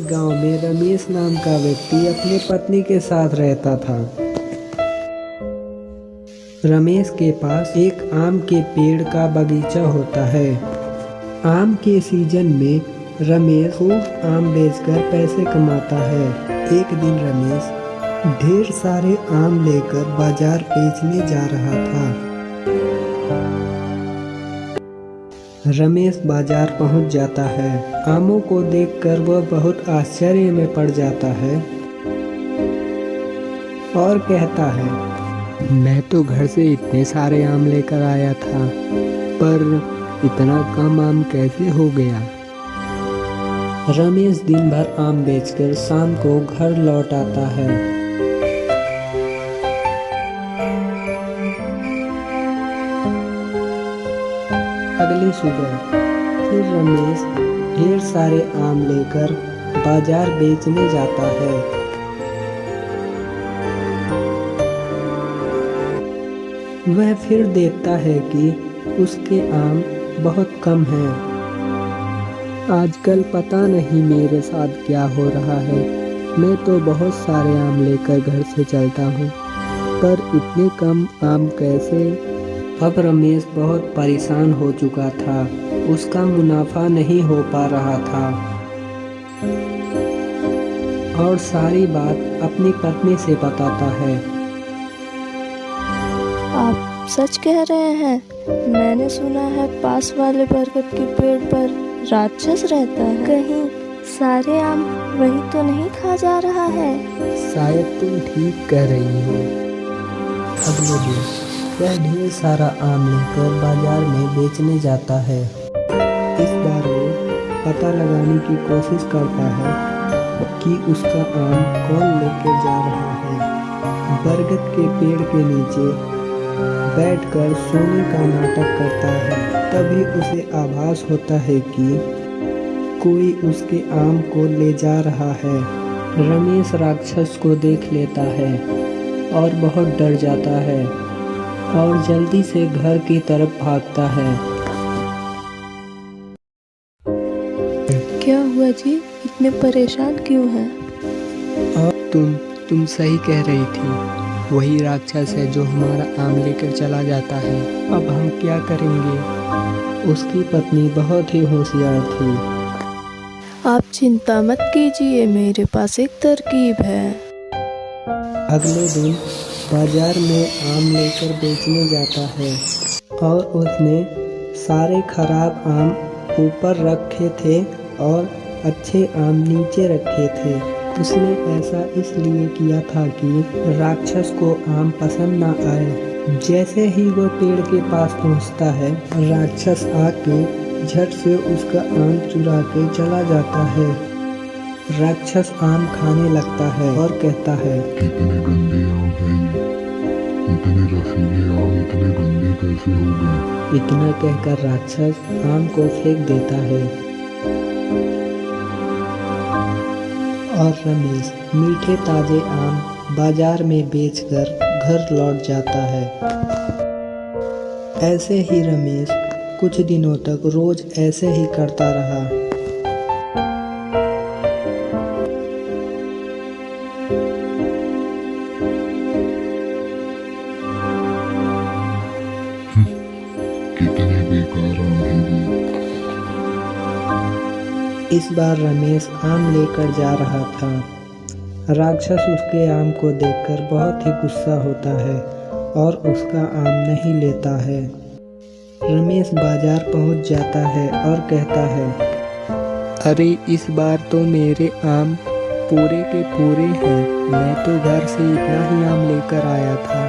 गांव में रमेश नाम का व्यक्ति अपनी पत्नी के साथ रहता था। रमेश के पास एक आम के पेड़ का बगीचा होता है। आम के सीजन में रमेश खूब आम बेचकर पैसे कमाता है। एक दिन रमेश ढेर सारे आम लेकर बाजार बेचने जा रहा था। रमेश बाजार पहुंच जाता है। आमों को देखकर वह बहुत आश्चर्य में पड़ जाता है और कहता है, मैं तो घर से इतने सारे आम लेकर आया था, पर इतना कम आम कैसे हो गया। रमेश दिन भर आम बेचकर शाम को घर लौट आता है। अगली सुबह फिर रमेश ढेर सारे आम लेकर बाजार बेचने जाता है। वह फिर देखता है कि उसके आम बहुत कम हैं। आजकल पता नहीं मेरे साथ क्या हो रहा है। मैं तो बहुत सारे आम लेकर घर से चलता हूँ, पर इतने कम आम कैसे। अब रमेश बहुत परेशान हो चुका था। उसका मुनाफा नहीं हो पा रहा था और सारी बात अपनी पत्नी से बताता है। आप सच कह रहे हैं? मैंने सुना है पास वाले बरगद के पेड़ पर राक्षस रहता है। कहीं सारे आम वही तो नहीं खा जा रहा है? शायद तुम ठीक कह रही हो। अगले दिन वह ढेर सारा आम लेकर बाजार में बेचने जाता है। इस बार वो पता लगाने की कोशिश करता है कि उसका आम कौन लेकर जा रहा है। बरगद के पेड़ के नीचे बैठकर सोने का नाटक करता है। तभी उसे आभास होता है कि कोई उसके आम को ले जा रहा है। रमेश राक्षस को देख लेता है और बहुत डर जाता है और जल्दी से घर की तरफ भागता है। क्या हुआ जी? इतने परेशान क्यों हैं? और तुम सही कह रही थी। वही राक्षस है जो हमारा आम लेकर चला जाता है। अब हम क्या करेंगे? उसकी पत्नी बहुत ही होशियार थी। आप चिंता मत कीजिए, मेरे पास एक तरकीब है। अगले दिन बाजार में आम लेकर बेचने जाता है और उसने सारे खराब आम ऊपर रखे थे और अच्छे आम नीचे रखे थे। उसने ऐसा इसलिए किया था कि राक्षस को आम पसंद ना आए। जैसे ही वो पेड़ के पास पहुंचता है, राक्षस आके झट से उसका आम चुरा के चला जाता है। राक्षस आम खाने लगता है और कहता है, कितने गंदे आम हैं ये। इतने रसीले आम इतने गंदे कैसे हो गए। इतना कहकर राक्षस आम को फेंक देता है और रमेश मीठे ताजे आम बाजार में बेचकर घर लौट जाता है। ऐसे ही रमेश कुछ दिनों तक रोज ऐसे ही करता रहा। कितने बेकार आम हैं ये। इस बार रमेश आम लेकर जा रहा था। राक्षस उसके आम को देखकर बहुत ही गुस्सा होता है और उसका आम नहीं लेता है। रमेश बाजार पहुंच जाता है और कहता है, अरे इस बार तो मेरे आम पूरे के पूरे हैं। मैं तो घर से इतना ही आम लेकर आया था।